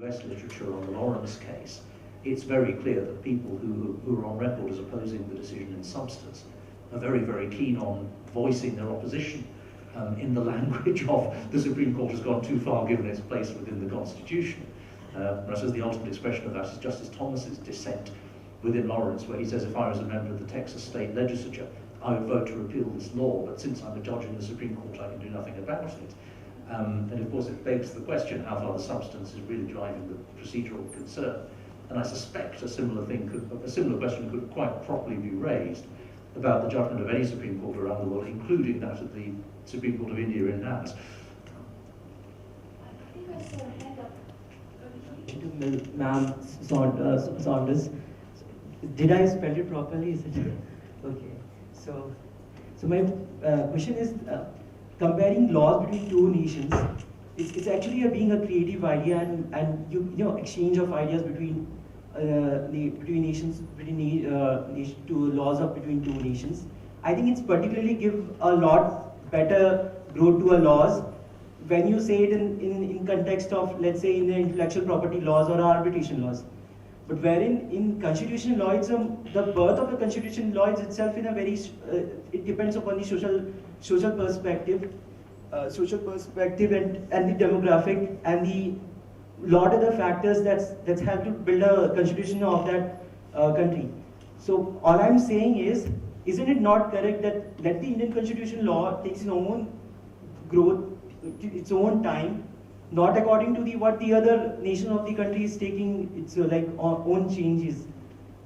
US literature on the Lawrence case, it's very clear that people who are on record as opposing the decision in substance are very, very keen on voicing their opposition in the language of the Supreme Court has gone too far given its place within the Constitution. I suppose the ultimate expression of that is Justice Thomas's dissent within Lawrence, where he says, if I was a member of the Texas state legislature, I would vote to repeal this law, but since I'm a judge in the Supreme Court, I can do nothing about it. And of course it begs the question how far the substance is really driving the procedural concern. And I suspect a similar question could quite properly be raised about the judgment of any Supreme Court around the world, including that of the Supreme Court of India in NAS. I think I saw a hand up. To Ma'am Saunders. Did I spell it properly? Is it okay? So my question is, comparing laws between two nations, it's actually being a creative idea, and you know, exchange of ideas between nations, to laws of between two nations. I think it's particularly give a lot better growth to a laws when you say it in context of, let's say, in the intellectual property laws or arbitration laws. But wherein in constitutional law, it's the birth of the constitutional law is itself in a very, it depends upon the social perspective, and the demographic and the lot of the factors that's helped to build a constitution of that country. So all I'm saying is, isn't it not correct that let the Indian constitutional law takes its own growth, its own time, not according to what the other nation of the country is taking its own changes.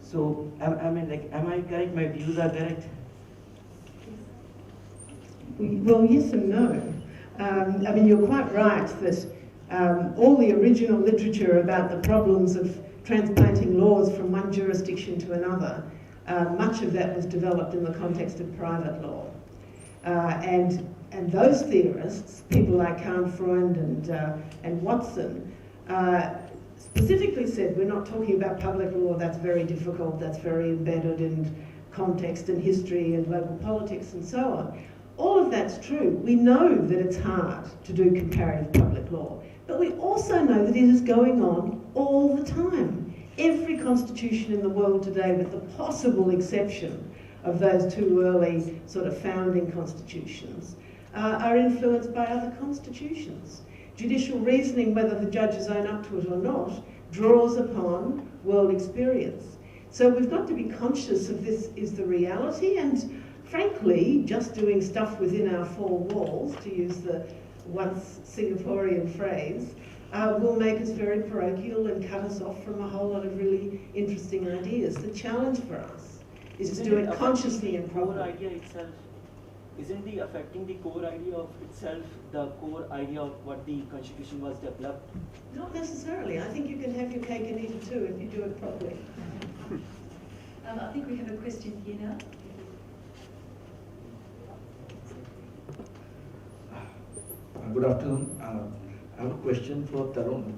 So am I correct? My views are correct? Well, yes and no. I mean, you're quite right that all the original literature about the problems of transplanting laws from one jurisdiction to another, much of that was developed in the context of private law. And those theorists, people like Kant, Freund and Watson, specifically said, we're not talking about public law, that's very difficult, that's very embedded in context and history and local politics and so on. All of that's true. We know that it's hard to do comparative public law, but we also know that it is going on all the time. Every constitution in the world today, with the possible exception of those two early sort of founding constitutions, are influenced by other constitutions. Judicial reasoning, whether the judges own up to it or not, draws upon world experience. So we've got to be conscious of this is the reality, and frankly, just doing stuff within our four walls, to use the once Singaporean phrase, will make us very parochial and cut us off from a whole lot of really interesting ideas. The challenge for us is to do it consciously and properly. The core idea itself, isn't the affecting the core idea of itself the core idea of what the Constitution was developed? Not necessarily. I think you can have your cake and eat it too if you do it properly. I think we have a question here now. Good afternoon. I have a question for Tarun.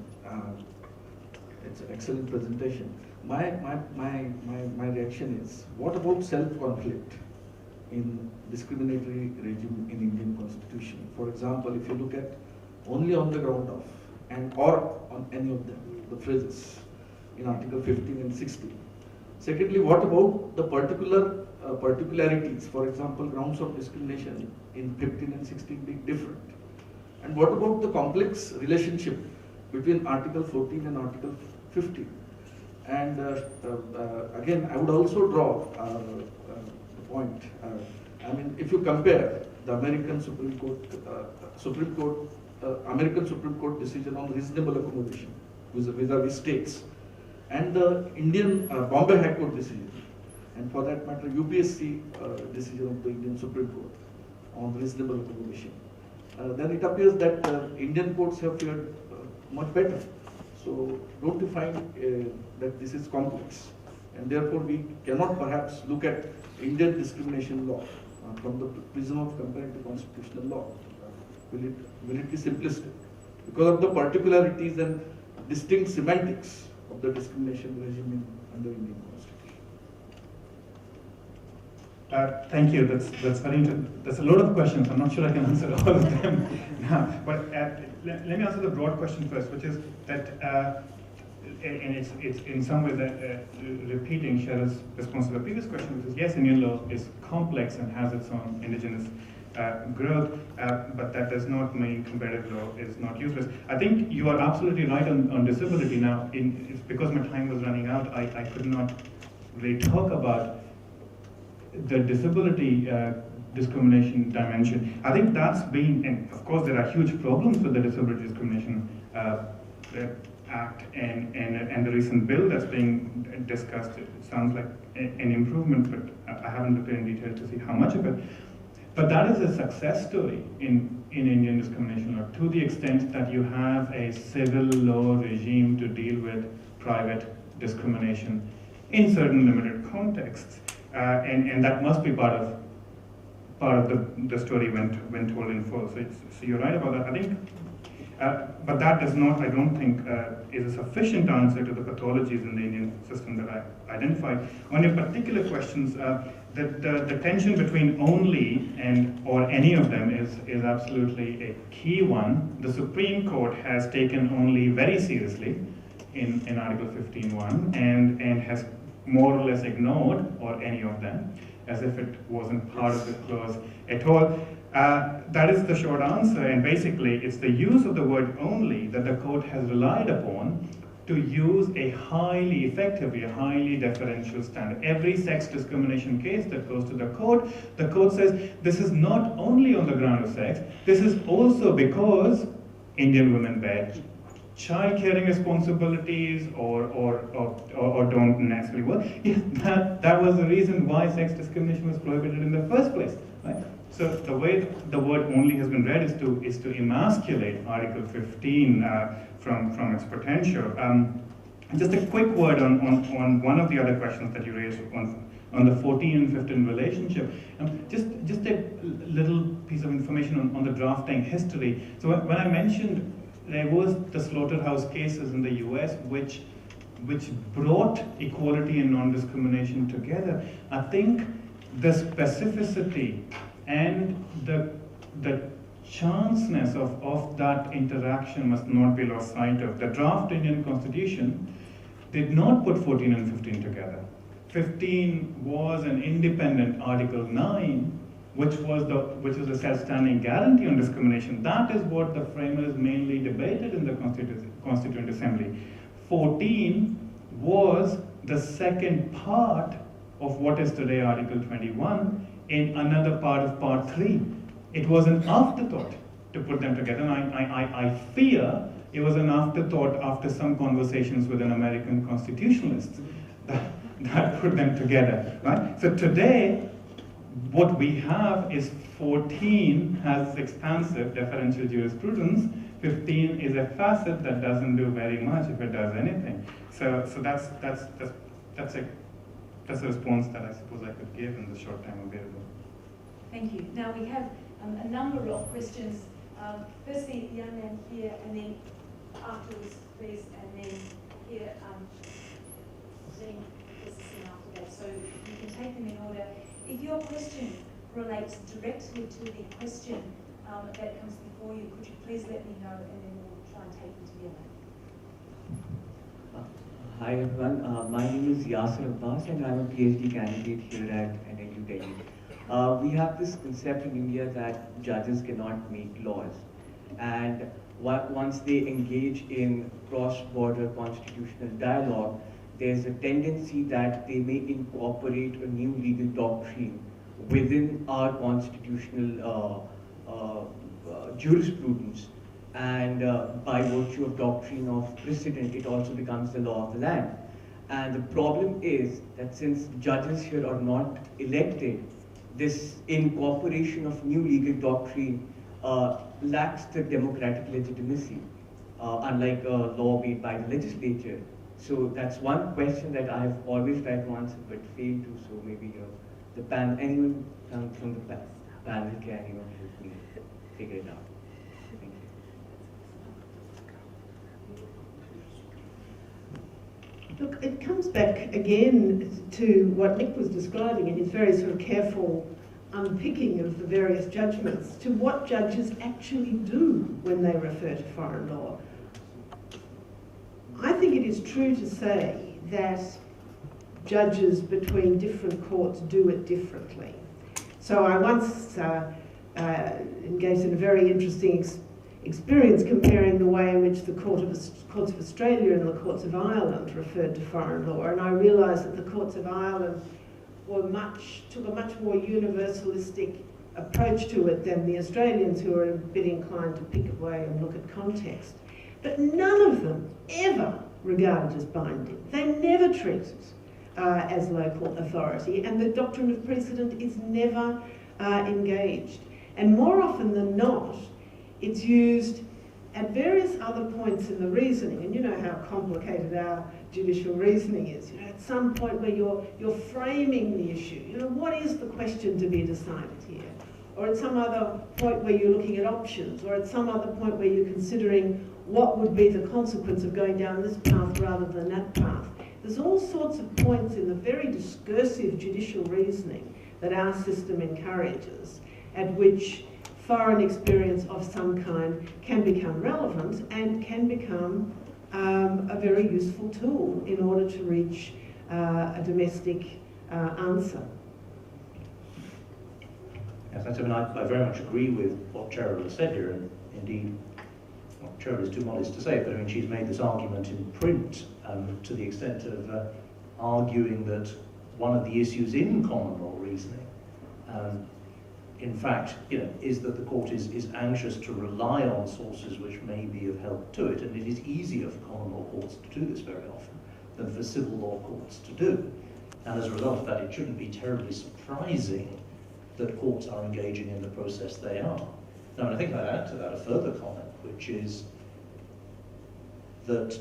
It's an excellent presentation. My reaction is, what about self-conflict in discriminatory regime in Indian Constitution? For example, if you look at only on the ground of or on any of them, the phrases in Article 15 and 16. Secondly, what about the particularities, for example, grounds of discrimination in 15 and 16 being different? And what about the complex relationship between Article 14 and Article 15? And again, I would also draw the point. I mean, if you compare the American Supreme Court decision on reasonable accommodation vis-a-vis states, and the Indian Bombay High Court decision, and for that matter, UPSC decision of the Indian Supreme Court on reasonable accommodation, then it appears that Indian courts have fared much better. So don't you find that this is complex, and therefore we cannot perhaps look at Indian discrimination law from the prism of comparing to constitutional law? Will it be simplistic because of the particularities and distinct semantics of the discrimination regime under Indian Constitution? Thank you. That's very interesting. There's a lot of questions. I'm not sure I can answer all of them now. But let me answer the broad question first, which is that, and it's in some way that repeating Cheryl's response to the previous question, which is yes, Indian law is complex and has its own indigenous growth, but that does not mean comparative law is not useless. I think you are absolutely right on disability. Now, it's because my time was running out, I could not really talk about the disability discrimination dimension. I think that's been, and of course there are huge problems with the Disability Discrimination Act and the recent bill that's being discussed. It sounds like an improvement, but I haven't looked in detail to see how much of it. But that is a success story in Indian discrimination law, to the extent that you have a civil law regime to deal with private discrimination in certain limited contexts. And that must be part of the story when told in full. So you're right about that. I think, but that does not, I don't think, is a sufficient answer to the pathologies in the Indian system that I identified. On your particular questions, the tension between only and or any of them is absolutely a key one. The Supreme Court has taken only very seriously in Article 15.1 and has more or less ignored or any of them, as if it wasn't part of the clause at all. That is the short answer, and basically it's the use of the word only that the court has relied upon to use a highly deferential standard. Every sex discrimination case that goes to the court says this is not only on the ground of sex, this is also because Indian women bear child caring responsibilities or don't necessarily work. Yeah, that was the reason why sex discrimination was prohibited in the first place, right? So the way the word only has been read is to emasculate Article 15 from its potential. Just a quick word on one of the other questions that you raised on the 14 and 15 relationship. Just a little piece of information on the drafting history. So when I mentioned there was the slaughterhouse cases in the US which brought equality and non-discrimination together, I think the specificity and the chanceness of that interaction must not be lost sight of. The draft Indian Constitution did not put 14 and 15 together. 15 was an independent Article 9, which is a self-standing guarantee on discrimination. That is what the framers mainly debated in the Constituent Assembly. 14 was the second part of what is today Article 21 in another part of Part 3. It was an afterthought to put them together, and I fear it was an afterthought after some conversations with an American constitutionalist that put them together, right? So today, what we have is 14 has expansive deferential jurisprudence, 15 is a facet that doesn't do very much if it does anything. So that's a response that I suppose I could give in the short time available. Thank you. Now we have a number of questions. Firstly, the young man here, and then afterwards, please, and then here, then this is after that. So you can take them in order. If your question relates directly to the question that comes before you, could you please let me know, and then we'll try and take them together. Hi everyone, my name is Yasser Abbas and I'm a PhD candidate here at NLU Delhi. We have this concept in India that judges cannot make laws, and once they engage in cross-border constitutional dialogue, there's a tendency that they may incorporate a new legal doctrine within our constitutional jurisprudence. And by virtue of doctrine of precedent, it also becomes the law of the land. And the problem is that since judges here are not elected, this incorporation of new legal doctrine lacks the democratic legitimacy, unlike a law made by the legislature. So that's one question that I've always tried to answer but failed to. So maybe the panel, anyone from the panel can help me figure it out. Thank you. Look, it comes back again to what Nick was describing in his very sort of careful unpicking of the various judgments, to what judges actually do when they refer to foreign law. I think it is true to say that judges between different courts do it differently. So I once engaged in a very interesting experience comparing the way in which the Courts of Australia and the Courts of Ireland referred to foreign law, and I realised that the Courts of Ireland took a much more universalistic approach to it than the Australians, who are a bit inclined to pick away and look at context. But none of them ever regarded as binding. They never treat it as local authority, and the doctrine of precedent is never engaged. And more often than not, it's used at various other points in the reasoning, and you know how complicated our judicial reasoning is. You know, at some point where you're framing the issue, you know, what is the question to be decided here? Or at some other point where you're looking at options, or at some other point where you're considering what would be the consequence of going down this path rather than that path. There's all sorts of points in the very discursive judicial reasoning that our system encourages, at which foreign experience of some kind can become relevant and can become a very useful tool in order to reach a domestic answer. Yes, I mean, I very much agree with what Cheryl has said here, and indeed, well, Cheryl is too modest to say it, but I mean, she's made this argument in print to the extent of arguing that one of the issues in common law reasoning, in fact, you know, is that the court is anxious to rely on sources which may be of help to it, and it is easier for common law courts to do this very often than for civil law courts to do. And as a result of that, it shouldn't be terribly surprising that courts are engaging in the process they are. Now, and I think I'd add to that a further comment, which is that,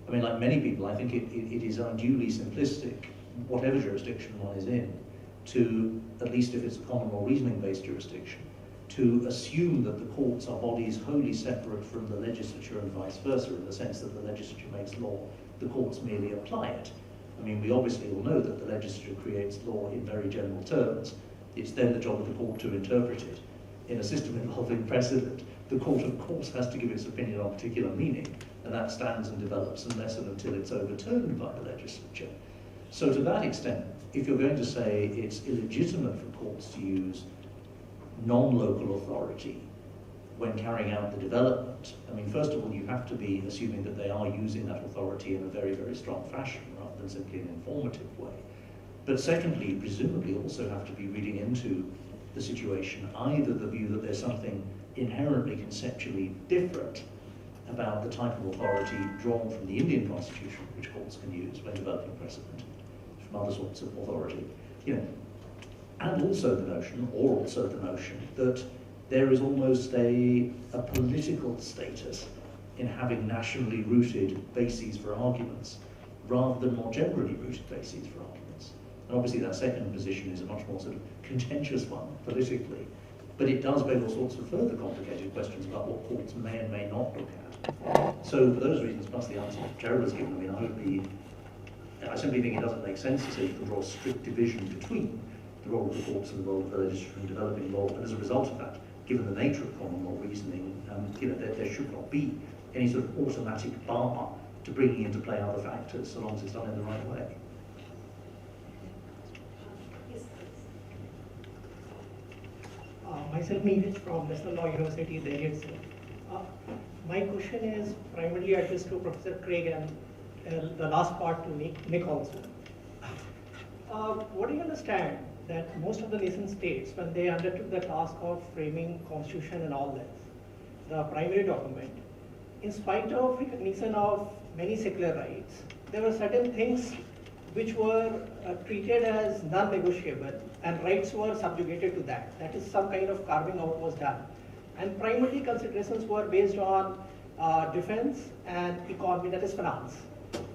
I mean, like many people, I think it is unduly simplistic, whatever jurisdiction one is in, to, at least if it's a common law reasoning-based jurisdiction, to assume that the courts are bodies wholly separate from the legislature and vice versa, in the sense that the legislature makes law, the courts merely apply it. I mean, we obviously all know that the legislature creates law in very general terms. It's then the job of the court to interpret it. In a system involving precedent, the court, of course, has to give its opinion on particular meaning, and that stands and develops unless and until it's overturned by the legislature. So to that extent, if you're going to say it's illegitimate for courts to use non-local authority when carrying out the development, I mean, first of all, you have to be assuming that they are using that authority in a very, very strong fashion, rather than simply an informative way. But secondly, you presumably also have to be reading into the situation either the view that there's something inherently conceptually different about the type of authority drawn from the Indian constitution, which courts can use when developing precedent, from other sorts of authority, you know, and also the notion that there is almost a political status in having nationally rooted bases for arguments rather than more generally rooted bases for arguments. And obviously that second position is a much more sort of contentious one politically, but it does beg all sorts of further complicated questions about what courts may and may not look at. So for those reasons, plus the answer that Cheryl has given, I mean, I simply think it doesn't make sense to say you can draw a strict division between the role of the courts and the role of the legislature in developing law, and as a result of that, given the nature of common law reasoning, you know, there should not be any sort of automatic bar to bringing into play other factors, so long as it's done in the right way. Yes, please. Myself, Neeraj from National Law University, Delhi itself. My question is primarily addressed to Professor Craig and the last part to Nick also. What do you understand that most of the nation states, when they undertook the task of framing constitution and all that, the primary document, in spite of recognition of many secular rights, there were certain things which were treated as non-negotiable, and rights were subjugated to that. That is, some kind of carving out was done. And primarily considerations were based on defense and economy, that is finance.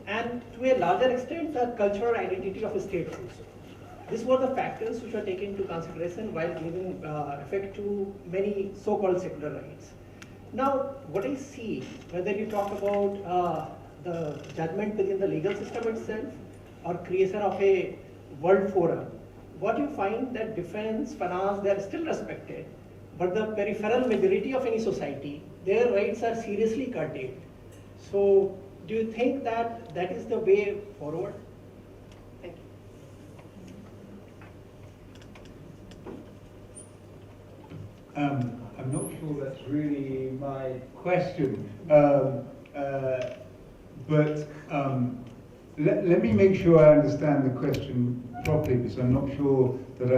And to a larger extent, the cultural identity of a state also. These were the factors which were taken into consideration while giving effect to many so-called secular rights. Now, what I see, whether you talk about the judgment within the legal system itself or creation of a world forum, what you find that defense, finance, they are still respected, but the peripheral majority of any society, their rights are seriously curtailed. So do you think that that is the way forward? Thank you. I'm not sure that's really my question, but let me make sure I understand the question properly, because I'm not sure that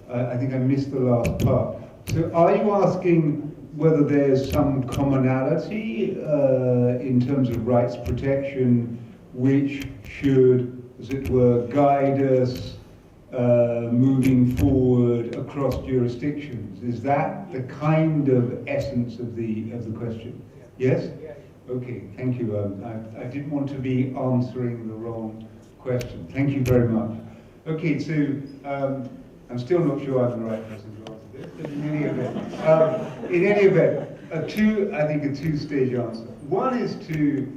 I think I missed the last part. So are you asking whether there's some commonality in terms of rights protection which should, as it were, guide us moving forward across jurisdictions? Is that the kind of essence of the question? Yes? Okay, thank you. I didn't want to be answering the wrong question. Thank you very much. Okay, so I'm still not sure I'm the right person to answer this, but in any event, I think a two-stage answer. One is to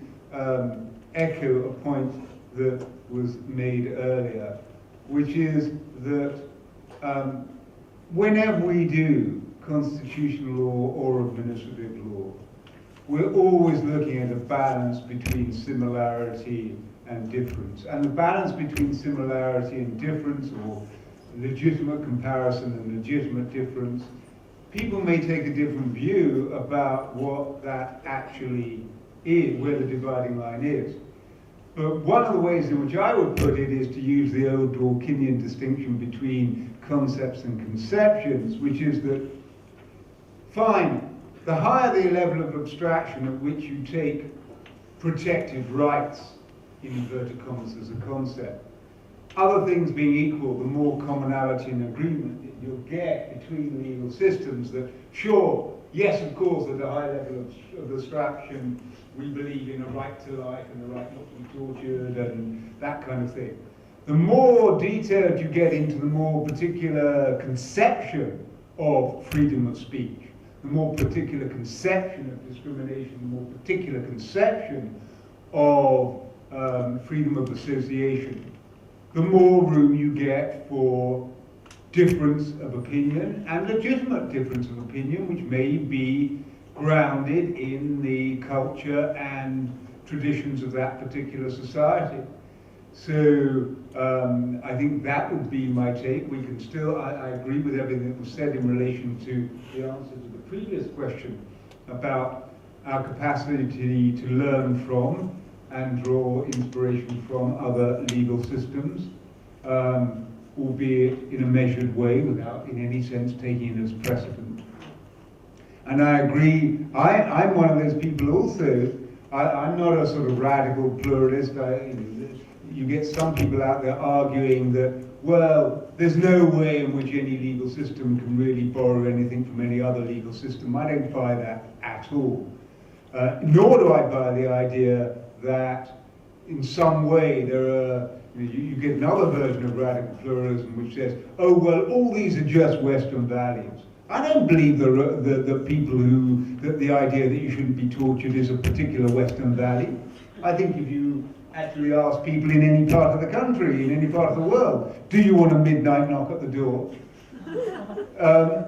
echo a point that was made earlier, which is that whenever we do constitutional law or administrative law, we're always looking at a balance between similarity and difference. And the balance between similarity and difference, or legitimate comparison and legitimate difference, people may take a different view about what that actually is, where the dividing line is. But one of the ways in which I would put it is to use the old Dworkinian distinction between concepts and conceptions, which is that, fine, the higher the level of abstraction at which you take protected rights, in inverted commas, as a concept, other things being equal, the more commonality and agreement that you'll get between legal systems that, sure, yes, of course, at a high level of abstraction, we believe in a right to life and a right not to be tortured and that kind of thing. The more detailed you get into the more particular conception of freedom of speech, the more particular conception of discrimination, the more particular conception of freedom of association, the more room you get for difference of opinion and legitimate difference of opinion, which may be grounded in the culture and traditions of that particular society. So I think that would be my take. We can still, I agree with everything that was said in relation to the answer to the previous question about our capacity to learn from and draw inspiration from other legal systems, albeit in a measured way without in any sense taking it as precedent. And I agree, I'm one of those people also. I'm not a sort of radical pluralist. You get some people out there arguing that, well, there's no way in which any legal system can really borrow anything from any other legal system. I don't buy that at all. Nor do I buy the idea that in some way there are, you get another version of radical pluralism which says, oh, well, all these are just Western values. I don't believe the people that the idea that you shouldn't be tortured is a particular Western value. I think if you actually ask people in any part of the country, in any part of the world, do you want a midnight knock at the door?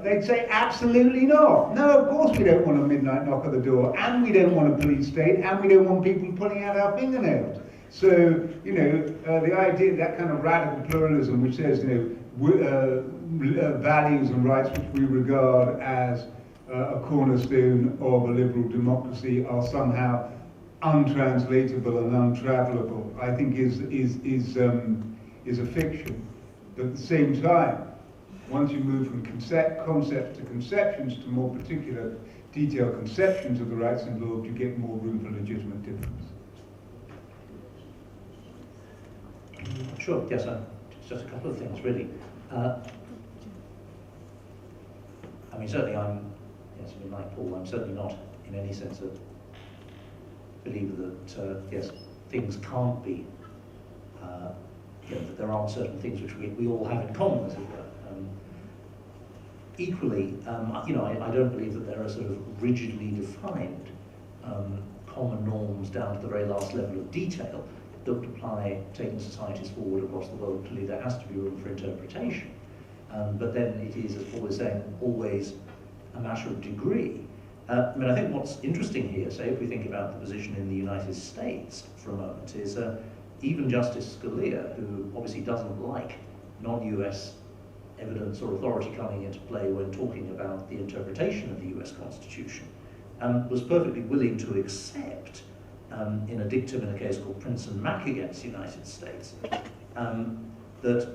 They'd say absolutely not. No, of course we don't want a midnight knock at the door, and we don't want a police state, and we don't want people pulling out our fingernails. So, the idea, that kind of radical pluralism which says, values and rights which we regard as a cornerstone of a liberal democracy are somehow untranslatable and untravelable, I think is a fiction. But at the same time, once you move from concepts to conceptions to more particular detailed conceptions of the rights involved, you get more room for legitimate difference. Sure, yes, just a couple of things, really. Certainly like Paul, I'm certainly not in any sense a believer that, yes, things can't be, that there aren't certain things which we all have in common, as it were. Equally, I don't believe that there are sort of rigidly defined common norms down to the very last level of detail that would apply taking societies forward across the world. Clearly there has to be room for interpretation. But then it is, as Paul was saying, always a matter of degree. I mean, I think what's interesting here, say if we think about the position in the United States for a moment, is even Justice Scalia, who obviously doesn't like non-US evidence or authority coming into play when talking about the interpretation of the US Constitution, was perfectly willing to accept, in a dictum in a case called Prince and Mack against the United States, that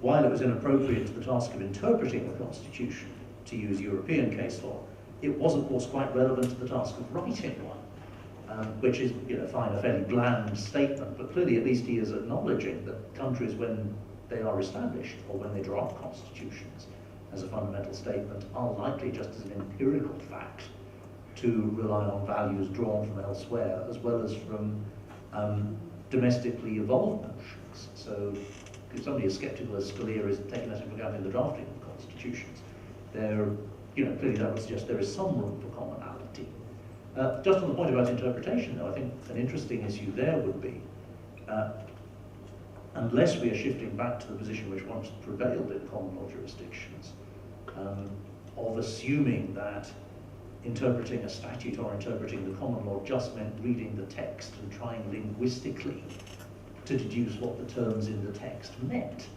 while it was inappropriate to the task of interpreting the Constitution to use European case law, it was of course quite relevant to the task of writing one, which is, fine, a fairly bland statement, but clearly at least he is acknowledging that countries, when they are established or when they draw up constitutions as a fundamental statement, are likely, just as an empirical fact, to rely on values drawn from elsewhere as well as from domestically evolved notions. So if somebody is sceptical as Scalia is taking that into account in the drafting of constitutions, clearly that would suggest there is some room for commonality. Just on the point about interpretation, though, I think an interesting issue there would be, unless we are shifting back to the position which once prevailed in common law jurisdictions, of assuming that interpreting a statute or interpreting the common law just meant reading the text and trying linguistically to deduce what the terms in the text meant.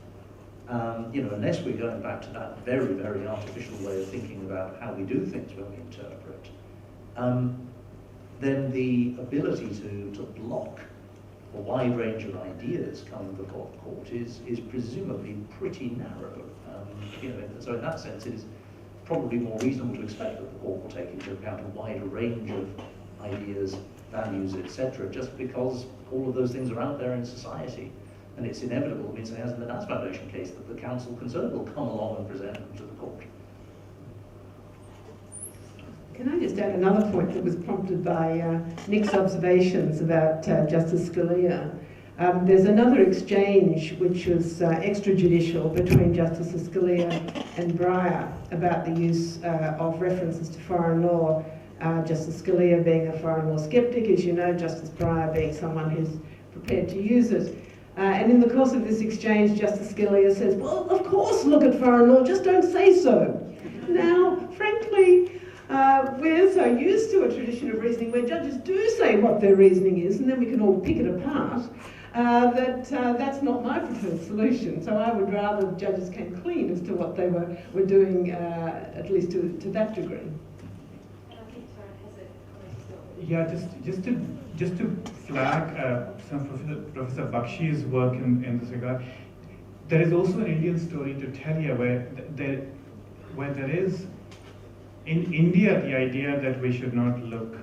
Unless we're going back to that very, very artificial way of thinking about how we do things when we interpret, then the ability to block a wide range of ideas coming before the court is presumably pretty narrow. So in that sense, it is probably more reasonable to expect that the court will take into account a wider range of ideas, values, etc., just because all of those things are out there in society. And it's inevitable, it means it has in the NAS Foundation case, that the council concerned will come along and present them to the court. Can I just add another point that was prompted by Nick's observations about Justice Scalia? There's another exchange which was extrajudicial between Justices Scalia and Breyer about the use of references to foreign law. Justice Scalia being a foreign law skeptic, as you know, Justice Breyer being someone who's prepared to use it. And in the course of this exchange, Justice Scalia says, well, of course look at foreign law, just don't say so. Now, frankly, we're so used to a tradition of reasoning where judges do say what their reasoning is, and then we can all pick it apart, that's not my preferred solution. So I would rather judges came clean as to what they were doing, at least to that degree. And I think Taryn has a comment as well. Yeah, just to flag some Professor Bakshi's work in this regard. There is also an Indian story to tell you where there is, in India, the idea that we should not look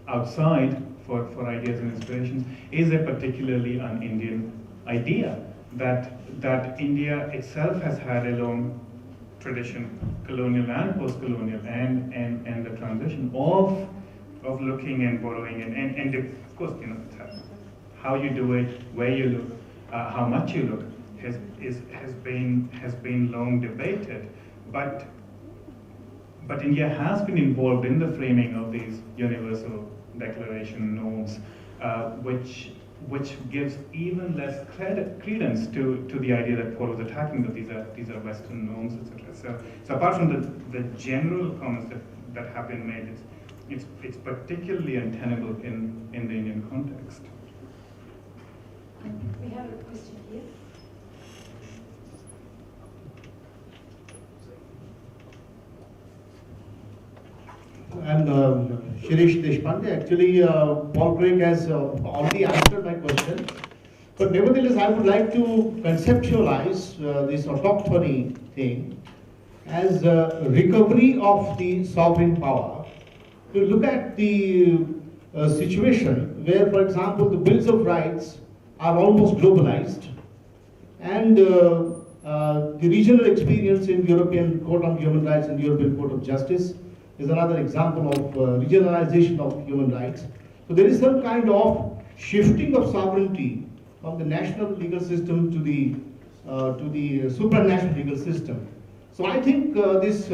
outside for ideas and inspirations is a particularly un-Indian idea, that India itself has had a long tradition, colonial and post-colonial, and the transition of looking and borrowing, and of course, how you do it, where you look, how much you look, has been long debated, but India has been involved in the framing of these universal declaration norms, which gives even less credence to the idea that Paul was attacking, that these are Western norms, etc. So apart from the general comments that have been made, it's particularly untenable in the Indian context. We have a question here. I'm Shirish Deshpande. Actually, Paul Craig has already answered my question. But nevertheless, I would like to conceptualize this autochthony thing as a recovery of the sovereign power. To look at the situation where, for example, the Bills of Rights are almost globalized, and the regional experience in European Court on Human Rights and European Court of Justice is another example of regionalization of human rights. So there is some kind of shifting of sovereignty from the national legal system to the supranational legal system. So I think this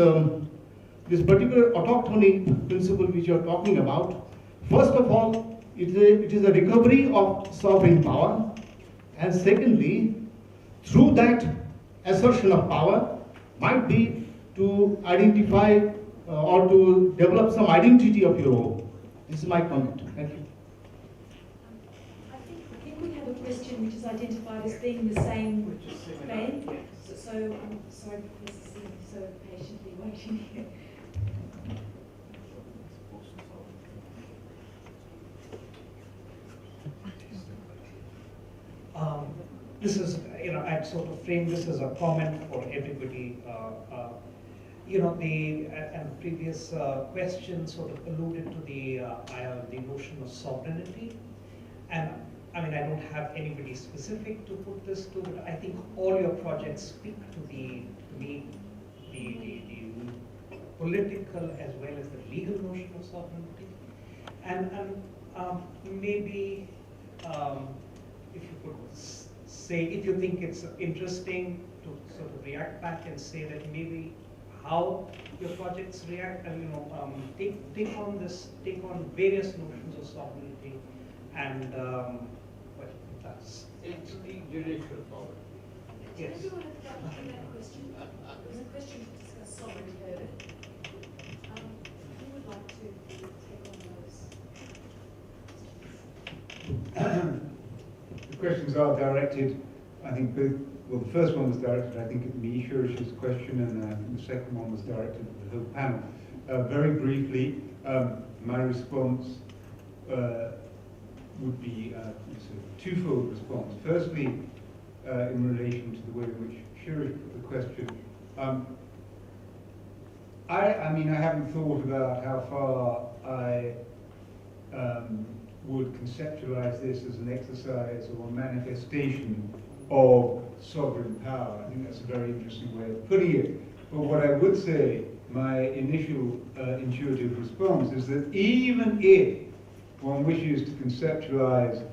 this particular autonomy principle which you are talking about, first of all, it is a recovery of sovereign power, and secondly, through that assertion of power might be to identify or to develop some identity of your own. This is my comment. Thank you. I think we have a question which is identified as being the same vein. So I'm sorry, Professor Singh, so patiently waiting here. This is, I'd sort of frame this as a comment for everybody. The previous question sort of alluded to the notion of sovereignty, and I mean I don't have anybody specific to put this to, but I think all your projects speak to the political as well as the legal notion of sovereignty, and maybe if you could say, if you think it's interesting to sort of react back and say that maybe how your projects react, and take on various notions of sovereignty, and well, that's it's the judicial power. Yes. Does everyone have that question? There's a question to discuss sovereignty. Who would like to take on those? The questions are directed, I think both, well the first one was directed I think at me, Shirish's question, and I think the second one was directed at the whole panel. Very briefly, my response would be a twofold response. Firstly, in relation to the way in which Shirish put the question, I mean I haven't thought about how far I would conceptualize this as an exercise or a manifestation of sovereign power. I think that's a very interesting way of putting it. But what I would say, my initial intuitive response, is that even if one wishes to conceptualize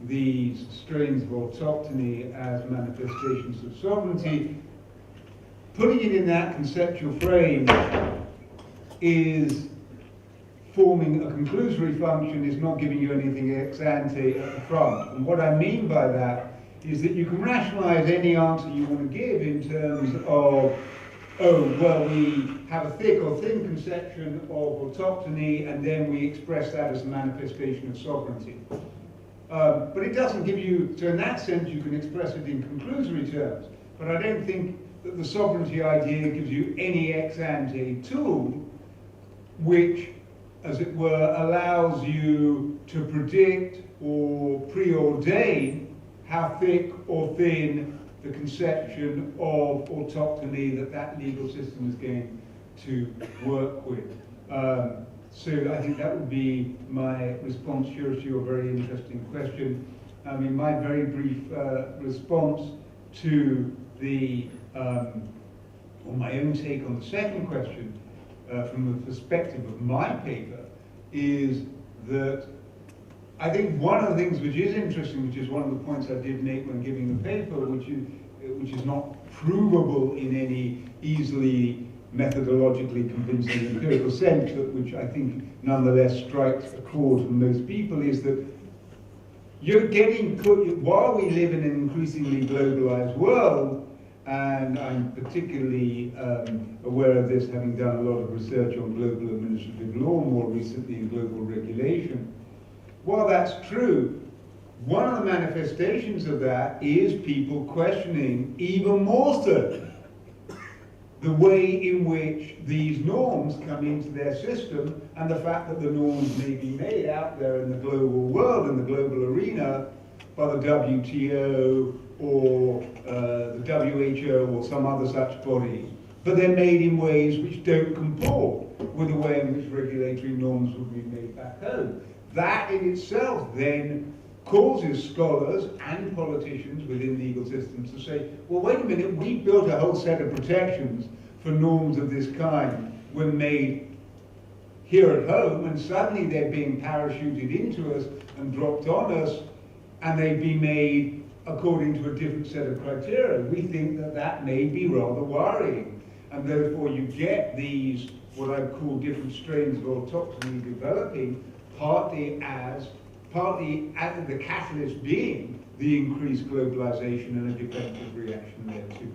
these strains of autochthony as manifestations of sovereignty, putting it in that conceptual frame is forming a conclusory function, is not giving you anything ex ante at the front. And what I mean by that is that you can rationalize any answer you want to give in terms of, oh, well, we have a thick or thin conception of autochthony, and then we express that as a manifestation of sovereignty. But it doesn't give you, so in that sense you can express it in conclusory terms. But I don't think that the sovereignty idea gives you any ex ante tool which, as it were, allows you to predict or preordain how thick or thin the conception of autochthony that legal system is going to work with. So I think that would be my response, Shirish, to your very interesting question. I mean, my very brief response to the, or my own take on the second question, from the perspective of my paper, is that I think one of the things which is interesting, which is one of the points I did make when giving the paper, which is not provable in any easily methodologically convincing empirical sense, but which I think nonetheless strikes a chord from most people, is that you're getting put, while we live in an increasingly globalized world, and I'm particularly aware of this, having done a lot of research on global administrative law, more recently in global regulation. While that's true, one of the manifestations of that is people questioning even more so the way in which these norms come into their system, and the fact that the norms may be made out there in the global world, in the global arena, by the WTO or the WHO or some other such body, but they're made in ways which don't comport with the way in which regulatory norms would be made back home. That in itself then causes scholars and politicians within legal systems to say, well, wait a minute, we built a whole set of protections for norms of this kind when made here at home, and suddenly they're being parachuted into us and dropped on us, and they've been made according to a different set of criteria. We think that that may be rather worrying. and therefore you get these, what I call different strains of autochthony developing, partly as the catalyst being the increased globalization and a defensive reaction there too.